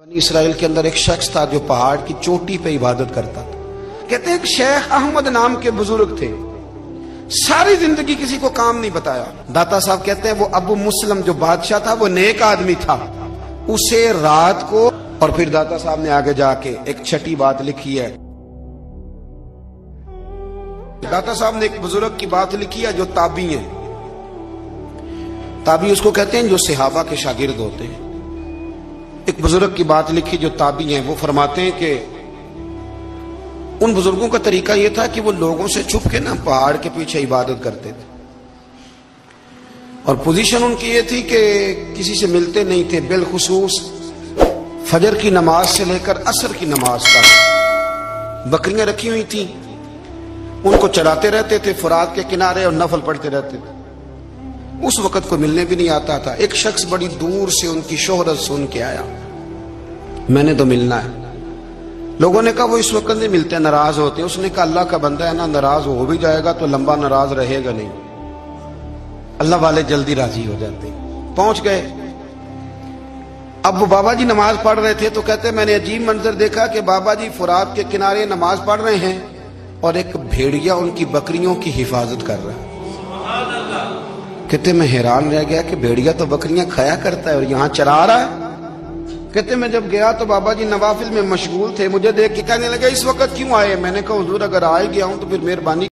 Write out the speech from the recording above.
بنی اسرائیل کے اندر ایک شخص تھا جو پہاڑ کی چوٹی پہ عبادت کرتا تھا۔ کہتے ہیں کہ شیخ احمد نام کے بزرگ تھے، ساری زندگی کسی کو کام نہیں بتایا۔ داتا صاحب کہتے ہیں وہ ابو مسلم جو بادشاہ تھا وہ نیک آدمی تھا، اسے رات کو، اور پھر داتا صاحب نے آگے جا کے ایک چھٹی بات لکھی ہے۔ داتا صاحب نے ایک بزرگ کی بات لکھی ہے جو تابعی ہیں، تابعی اس کو کہتے ہیں جو صحابہ کے شاگرد ہوتے ہیں۔ ایک بزرگ کی بات لکھی جو تابعی ہیں، وہ فرماتے ہیں کہ ان بزرگوں کا طریقہ یہ تھا کہ وہ لوگوں سے چھپ کے پہاڑ کے پیچھے عبادت کرتے تھے، اور پوزیشن ان کی یہ تھی کہ کسی سے ملتے نہیں تھے، بالخصوص فجر کی نماز سے لے کر عصر کی نماز تک بکریاں رکھی ہوئی تھیں، ان کو چراتے رہتے تھے فرات کے کنارے اور نفل پڑھتے رہتے تھے۔ اس وقت کو ملنے بھی نہیں آتا تھا۔ ایک شخص بڑی دور سے ان کی شہرت سن کے آیا، میں نے تو ملنا ہے۔ لوگوں نے کہا وہ اس وقت نہیں ملتے، ناراض ہوتے ہیں۔ اس نے کہا اللہ کا بندہ ہے نا، ناراض ہو بھی جائے گا تو لمبا ناراض رہے گا نہیں، اللہ والے جلدی راضی ہو جاتے ہیں۔ پہنچ گئے۔ اب وہ بابا جی نماز پڑھ رہے تھے تو کہتے میں نے عجیب منظر دیکھا کہ بابا جی فرات کے کنارے نماز پڑھ رہے ہیں اور ایک بھیڑیا ان کی بکریوں کی حفاظت کر رہا ہے۔ کہتے میں حیران رہ گیا کہ بھیڑیا تو بکریاں کھایا کرتا ہے اور یہاں چرا رہا ہے۔ کہتے میں جب گیا تو بابا جی نوافل میں مشغول تھے، مجھے دیکھ کے کہنے لگے اس وقت کیوں آئے؟ میں نے کہا حضور اگر آئے گیا ہوں تو پھر مہربانی